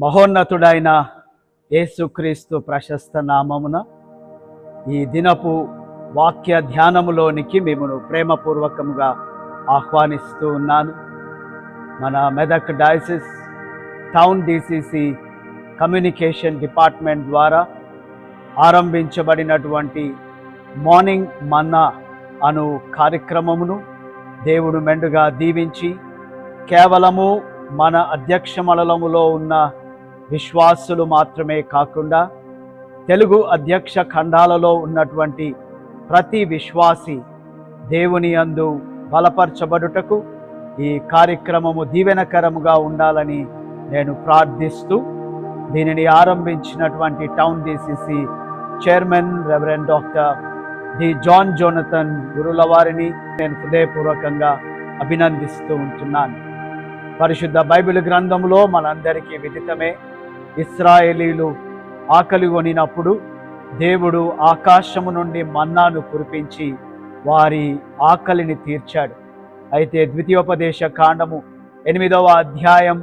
మహోన్నతుడైన యేసుక్రీస్తు ప్రశస్త నామమున ఈ దినపు వాక్య ధ్యానములోనికి మిమ్మల్ని ప్రేమపూర్వకముగా ఆహ్వానిస్తూ ఉన్నాను. మన Medak diocese town DCC communication department ద్వారా ఆరంభించబడినటువంటి మార్నింగ్ మన్నా అను కార్యక్రమమును దేవుడు మెండుగా దీవించి కేవలము మన అధ్యక్ష మండలములో ఉన్న విశ్వాసులు మాత్రమే కాకుండా తెలుగు అధ్యక్ష ఖండాలలో ఉన్నటువంటి ప్రతి విశ్వాసి దేవుని యందు బలపరచబడుటకు ఈ కార్యక్రమము దీవెనకరముగా ఉండాలని నేను ప్రార్థిస్తూ దీనిని ఆరంభించినటువంటి town DCC chairman reverend doctor D John Jonathan గురుల వారిని నేను హృదయపూర్వకంగా అభినందిస్తూ ఉంటున్నాను. పరిశుద్ధ బైబిల్ గ్రంథంలో మనందరికీ విదితమే, ఇశ్రాయేలీలు ఆకలి కొనినప్పుడు దేవుడు ఆకాశము నుండి మన్నాను కురిపించి వారి ఆకలిని తీర్చాడు. అయితే ద్వితీయోపదేశ కాండము 8వ అధ్యాయం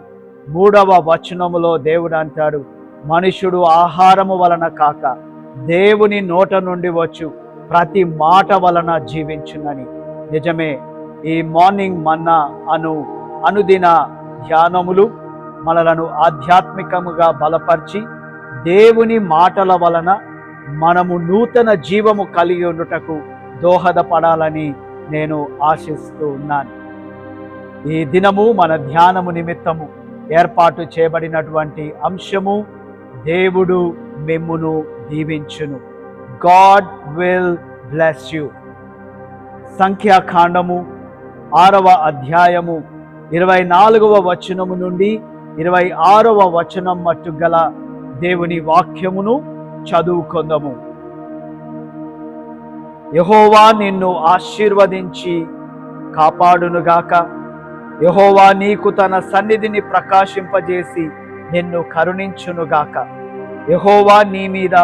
3వ వచనములో దేవుడు అంటాడు, మనుషుడు ఆహారము వలన కాక దేవుని నోట నుండి వచ్చు ప్రతి మాట వలన జీవించునని. నిజమే, ఈ మార్నింగ్ మన్నా అనుదిన ధ్యానములు మనలను ఆధ్యాత్మికముగా బలపరిచి దేవుని మాటల వలన మనము నూతన జీవము కలిగి ఉండుటకు దోహదపడాలని నేను ఆశిస్తూ ఉన్నాను. ఈ దినము మన ధ్యానము నిమిత్తము ఏర్పాటు చేయబడినటువంటి అంశము, దేవుడు మిమ్మును దీవించును. God will bless you. సంఖ్యాకాండము 6వ అధ్యాయము 24వ వచనము నుండి 26వ వచనం మట్టు గల దేవుని వాక్యమును చదువుకొందము. యెహోవా నిన్ను ఆశీర్వదించి కాపాడునుగాక. యెహోవా నీకు తన సన్నిధిని ప్రకాశింపజేసి నిన్ను కరుణించునుగాక. యెహోవా నీ మీద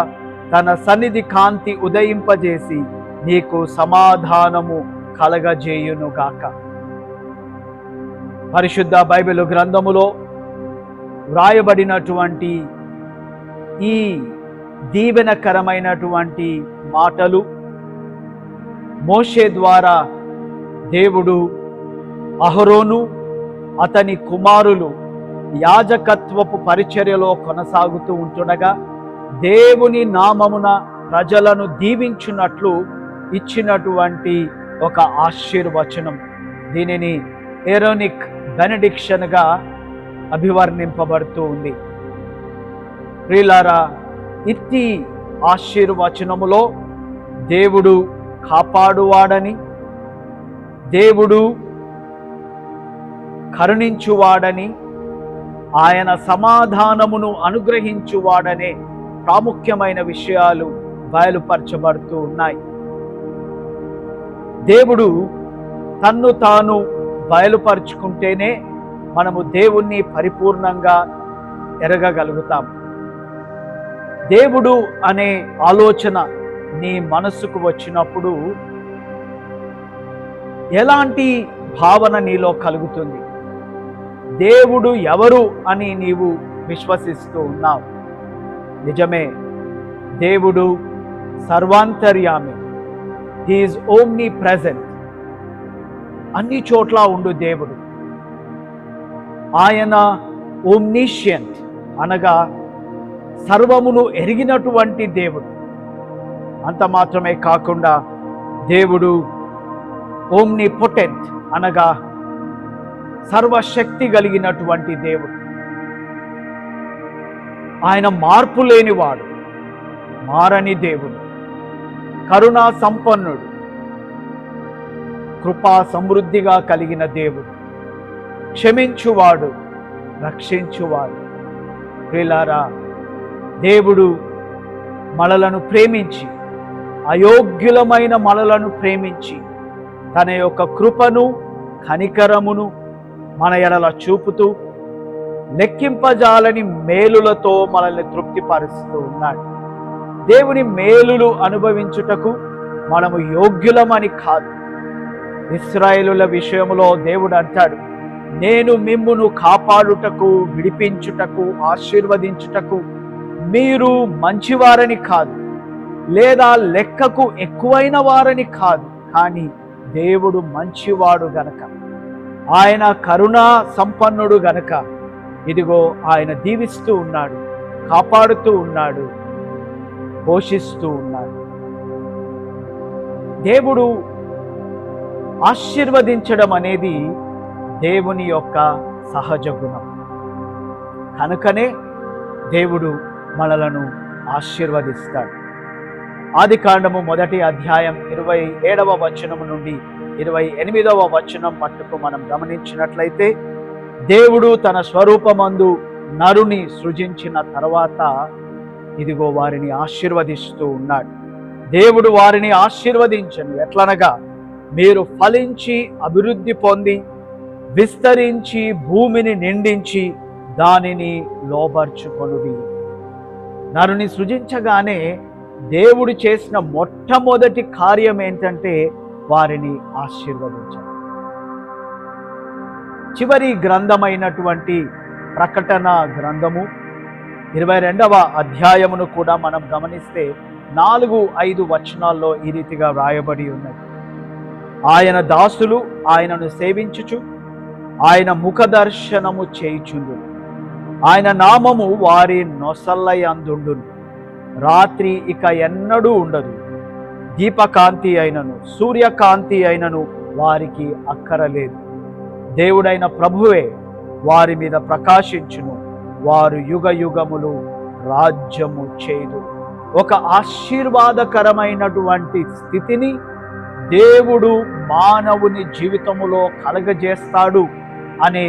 తన సన్నిధి కాంతి ఉదయింపజేసి నీకు సమాధానము కలగజేయునుగాక. పరిశుద్ధ బైబిల్ గ్రంథములో వ్రాయబడినటువంటి ఈ దీవెనకరమైనటువంటి మాటలు మోషే ద్వారా దేవుడు అహరోను అతని కుమారులు యాజకత్వపు పరిచర్యలో కొనసాగుతూ ఉంటుండగా దేవుని నామమున ప్రజలను దీవించున్నట్లు ఇచ్చినటువంటి ఒక ఆశీర్వచనం. దీనిని ఏరోనిక్ బెనడిక్షన్గా అభివర్ణింపబడుతూ ఉంది. ప్రియులారా, ఇట్టి ఆశీర్వచనములో దేవుడు కాపాడువాడని, దేవుడు కరుణించువాడని, ఆయన సమాధానమును అనుగ్రహించువాడనే ప్రాముఖ్యమైన విషయాలు బయలుపరచబడుతూ ఉన్నాయి. దేవుడు తన్ను తాను బయలుపరుచుకుంటేనే మనము దేవుణ్ణి పరిపూర్ణంగా ఎరగగలుగుతాం. దేవుడు అనే ఆలోచన నీ మనస్సుకు వచ్చినప్పుడు ఎలాంటి భావన నీలో కలుగుతుంది? దేవుడు ఎవరు అని నీవు విశ్వసిస్తూ ఉన్నావు. నిజమే, దేవుడు సర్వాంతర్యామి. He is omni present. అన్ని చోట్ల ఉండు దేవుడు. ఆయన ఓమ్నిషియంట్ అనగా సర్వమును ఎరిగినటువంటి దేవుడు. అంత మాత్రమే కాకుండా దేవుడు ఓమ్ని పొటెంట్ అనగా సర్వశక్తి కలిగినటువంటి దేవుడు. ఆయన మార్పు లేనివాడు, మారని దేవుడు, కరుణా సంపన్నుడు, కృపా సమృద్ధిగా కలిగిన దేవుడు, క్షమించువాడు, రక్షించువాడు. ప్రియులారా, దేవుడు మనలను ప్రేమించి, అయోగ్యులమైన మనలను ప్రేమించి తన యొక్క కృపను కనికరమును మన ఎడల చూపుతూ లెక్కింపజాలని మేలులతో మనల్ని తృప్తిపరుస్తూ ఉన్నాడు. దేవుని మేలులు అనుభవించుటకు మనము యోగ్యులమని కాదు. ఇశ్రాయేలుల విషయంలో దేవుడు అంటాడు, నేను మిమ్మును కాపాడుటకు, విడిపించుటకు, ఆశీర్వదించుటకు మీరు మంచివారని కాదు, లేదా లెక్కకు ఎక్కువైన వారని కాదు, కానీ దేవుడు మంచివాడు గనక, ఆయన కరుణా సంపన్నుడు గనక ఇదిగో ఆయన దీవిస్తూ ఉన్నాడు, కాపాడుతూ ఉన్నాడు, పోషిస్తూ ఉన్నాడు. దేవుడు ఆశీర్వదించడం అనేది దేవుని యొక్క సహజ గుణం. కనుకనే దేవుడు మనలను ఆశీర్వదిస్తాడు. ఆదికాండము 1వ అధ్యాయం 27వ వచనం నుండి 28వ వచనం మట్టుకు మనం గమనించినట్లయితే, దేవుడు తన స్వరూపమందు నరుని సృజించిన తర్వాత ఇదిగో వారిని ఆశీర్వదిస్తూ ఉన్నాడు. దేవుడు వారిని ఆశీర్వదించను ఎట్లనగా, మీరు ఫలించి అభివృద్ధి పొంది విస్తరించి భూమిని నిండించి దానిని లోబర్చుకొనుడి. నరుని సృజించగానే దేవుడు చేసిన మొట్టమొదటి కార్యం ఏంటంటే వారిని ఆశీర్వదించడం. చివరి గ్రంథమైనటువంటి ప్రకటన గ్రంథము 22వ అధ్యాయమును కూడా మనం గమనిస్తే 4-5 వచనాల్లో ఈ రీతిగా వ్రాయబడి ఉన్నది. ఆయన దాసులు ఆయనను సేవించుచు ఆయన ముఖదర్శనము చేయుచుండు. ఆయన నామము వారి నొసల్లయందుండును. రాత్రి ఇక ఎన్నడూ ఉండదు. దీపకాంతి అయినను సూర్యకాంతి అయినను వారికి అక్కరలేదు. దేవుడైన ప్రభువే వారి మీద ప్రకాశించును. వారు యుగ యుగములు రాజ్యము చేయుదు. ఒక ఆశీర్వాదకరమైనటువంటి స్థితిని దేవుడు మానవుని జీవితములో కలగజేస్తాడు అనే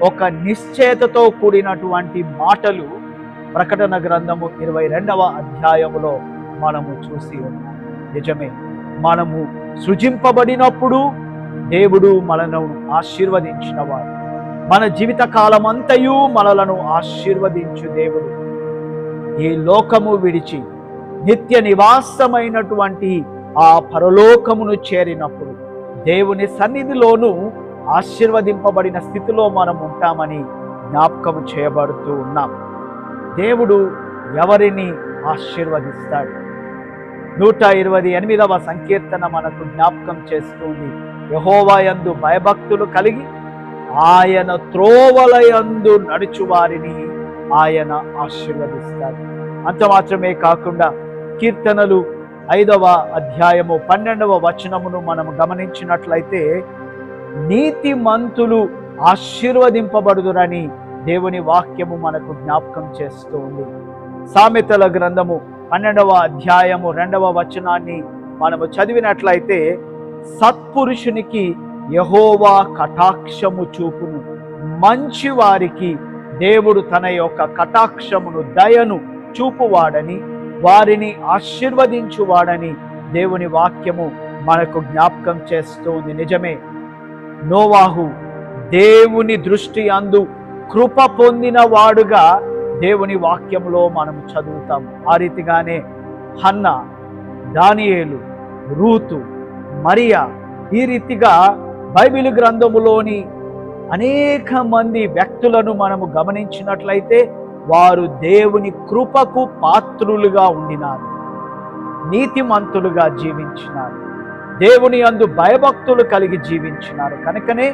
ఒక నిశ్చయతతో కూడినటువంటి మాటలు ప్రకటన గ్రంథము 22వ అధ్యాయములో మనము చూసి ఉన్నాం. నిజమే, మనము సృజింపబడినప్పుడు దేవుడు మనను ఆశీర్వదించినవాడు. మన జీవిత కాలమంతయు మనలను ఆశీర్వదించు దేవుడు ఈ లోకము విడిచి నిత్య నివాసమైనటువంటి ఆ పరలోకమును చేరినప్పుడు దేవుని సన్నిధిలోనూ ఆశీర్వదింపబడిన స్థితిలో మనం ఉంటామని జ్ఞాపకం చేయబడుతూ ఉన్నాం. దేవుడు ఎవరిని ఆశీర్వదిస్తాడు? 128వ సంకీర్తన మనకు జ్ఞాపకం చేస్తుంది. యెహోవా యందు భయభక్తులు కలిగి ఆయన త్రోవలయందు నడుచు వారిని ఆయన ఆశీర్వదిస్తాడు. అంత మాత్రమే కాకుండా కీర్తనలు 5వ అధ్యాయము 12వ వచనమును మనము గమనించినట్లయితే, నీతిమంతులు ఆశీర్వదింపబడుదురని దేవుని వాక్యము మనకు జ్ఞాపకం చేస్తూ ఉంది. సామెతల గ్రంథము 12వ అధ్యాయము 2వ వచనాన్ని మనము చదివినట్లయితే, సత్పురుషునికి యెహోవా కటాక్షము చూపును. మంచి వారికి దేవుడు తన యొక్క కటాక్షమును దయను చూపువాడని, వారిని ఆశీర్వదించువాడని దేవుని వాక్యము మనకు జ్ఞాపకం చేస్తూ ఉంది. నిజమే, నోవాహు దేవుని దృష్టి అందు కృప పొందిన వాడుగా దేవుని వాక్యంలో మనం చదువుతాం. ఆ రీతిగానే హన్న, దానియేలు, రూతు, మరియా, ఈ రీతిగా బైబిల్ గ్రంథములోని అనేక మంది వ్యక్తులను మనము గమనించినట్లయితే వారు దేవుని కృపకు పాత్రులుగా ఉండినారు, నీతిమంతులుగా జీవించినారు, దేవుని యందు భయభక్తులు కలిగి జీవించినారు. కనుకనే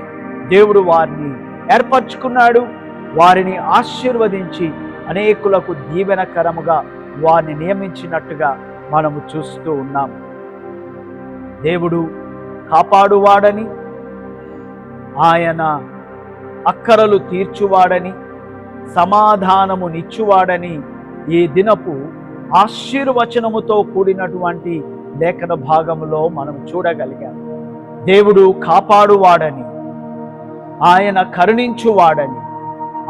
దేవుడు వారిని ఏర్పరచుకున్నాడు, వారిని ఆశీర్వదించి అనేకులకు దీవెనకరముగా వారిని నియమించినట్టుగా మనము చూస్తూ ఉన్నాం. దేవుడు కాపాడువాడని, ఆయన అక్కరలు తీర్చువాడని, సమాధానము నిచ్చువాడని ఈ దినపు ఆశీర్వచనముతో కూడినటువంటి లేఖన భాగములో మనం చూడగలిగాం. దేవుడు కాపాడువాడని, ఆయన కరుణించువాడని,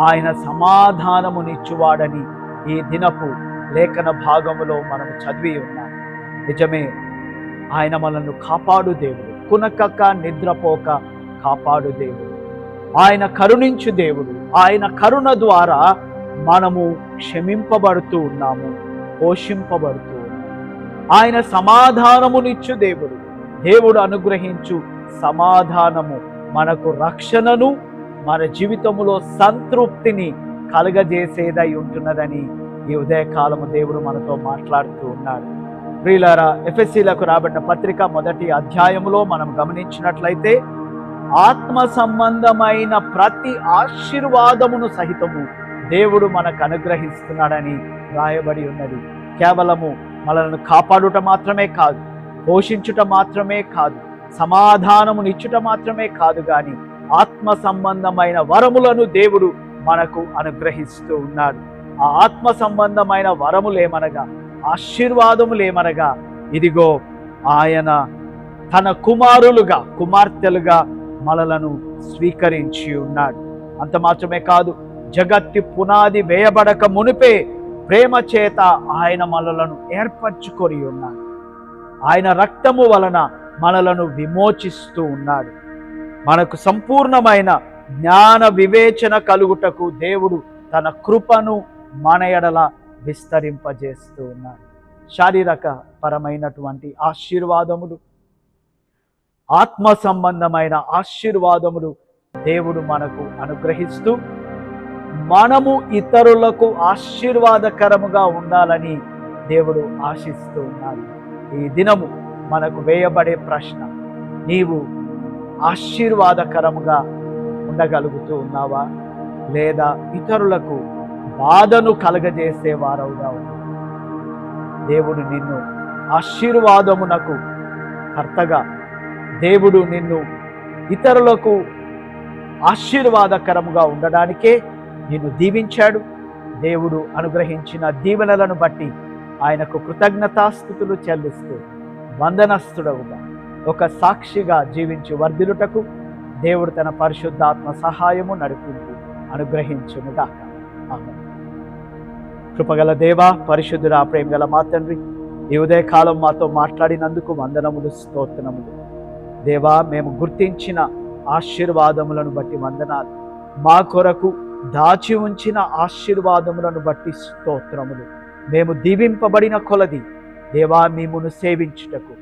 ఆయన సమాధానమునిచ్చువాడని ఈ దినపు లేఖన భాగములో మనం చదివి ఉన్నాం. నిజమే, ఆయన మనల్ని కాపాడు దేవుడు, కునకక నిద్రపోక కాపాడు దేవుడు, ఆయన కరుణించు దేవుడు. ఆయన కరుణ ద్వారా మనము క్షమింపబడుతూ ఉన్నాము, పోషింపబడుతూ ఉన్నాము. ఆయన సమాధానమునిచ్చు దేవుడు. దేవుడు అనుగ్రహించు సమాధానము మనకు రక్షణను, మన జీవితంలో సంతృప్తిని కలుగజేసేదై ఉంటున్నదని ఈ ఉదయకాలము దేవుడు మనతో మాట్లాడుతూ ఉన్నాడు. ప్రియులారా, ఎఫెసీలకు రాబడిన పత్రిక 1వ అధ్యాయములో మనం గమనించినట్లయితే ఆత్మ సంబంధమైన ప్రతి ఆశీర్వాదమును సహితము దేవుడు మనకు అనుగ్రహిస్తున్నాడని రాయబడి ఉన్నది. కేవలము మనలను కాపాడుట మాత్రమే కాదు, పోషించుట మాత్రమే కాదు, సమాధానమునిచ్చుట మాత్రమే కాదు, కానీ ఆత్మ సంబంధమైన వరములను దేవుడు మనకు అనుగ్రహిస్తూ ఉన్నాడు. ఆ ఆత్మ సంబంధమైన వరములేమనగా, ఆశీర్వాదములేమనగా, ఇదిగో ఆయన తన కుమారులుగా కుమార్తెలుగా మనలను స్వీకరించి ఉన్నాడు. అంత మాత్రమే కాదు, జగత్తి పునాది వేయబడక మునిపే ప్రేమ చేత ఆయన మనలను ఏర్పరచుకొని ఉన్నాడు. ఆయన రక్తము వలన మనలను విమోచిస్తూ ఉన్నాడు. మనకు సంపూర్ణమైన జ్ఞాన వివేచన కలుగుటకు దేవుడు తన కృపను మన ఎడల విస్తరింపజేస్తూ ఉన్నాడు. శారీరక పరమైనటువంటి ఆశీర్వాదములు, ఆత్మ సంబంధమైన ఆశీర్వాదములు దేవుడు మనకు అనుగ్రహిస్తూ మనము ఇతరులకు ఆశీర్వాదకరముగా ఉండాలని దేవుడు ఆశిస్తూ ఉన్నాడు. ఈ దినము మనకు వేయబడే ప్రశ్న, నీవు ఆశీర్వాదకరముగా ఉండగలుగుతూ ఉన్నావా, లేదా ఇతరులకు బాధను కలగజేసేవారవుగా ఉన్నావా? దేవుడు నిన్ను ఆశీర్వాదమునకు కర్తగా, దేవుడు నిన్ను ఇతరులకు ఆశీర్వాదకరముగా ఉండడానికే నిన్ను దీవించాడు. దేవుడు అనుగ్రహించిన దీవెనలను బట్టి ఆయనకు కృతజ్ఞతాస్తుతులు చెల్లిస్తూ వందనస్తుడవుగా ఒక సాక్షిగా జీవించి వర్ధిల్లుటకు దేవుడు తన పరిశుద్ధాత్మ సహాయము నడిపించి అనుగ్రహించునుగాక. ఆమేన్. కృపగల దేవా, పరిశుద్ధుడా, ప్రేమగల మా తండ్రి, ఈ ఉదయకాలం మాతో మాట్లాడినందుకు వందనములు, స్తోత్రములు. దేవా, మేము గుర్తించిన ఆశీర్వాదములను బట్టి వందనాలు. మా కొరకు దాచి ఉంచిన ఆశీర్వాదములను బట్టి స్తోత్రములు. మేము దీవింపబడిన కొలది దేవా, మిమ్మును సేవించుటకు,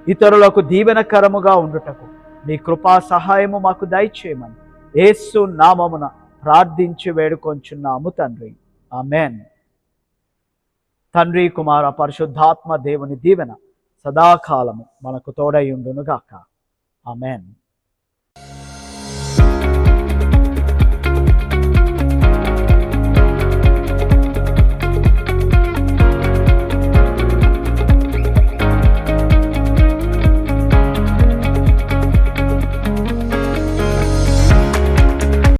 ఇతరులకు దీవెనకరముగా ఉండుటకు మీ కృపా సహాయము మాకు దయచేయమని యేసు నామమున ప్రార్థించి వేడుకొంచున్నాము తండ్రి. ఆమేన్. తండ్రి, కుమార, పరిశుద్ధాత్మ దేవుని దీవెన సదాకాలము మనకు తోడై ఉండునుగాక. ఆమేన్.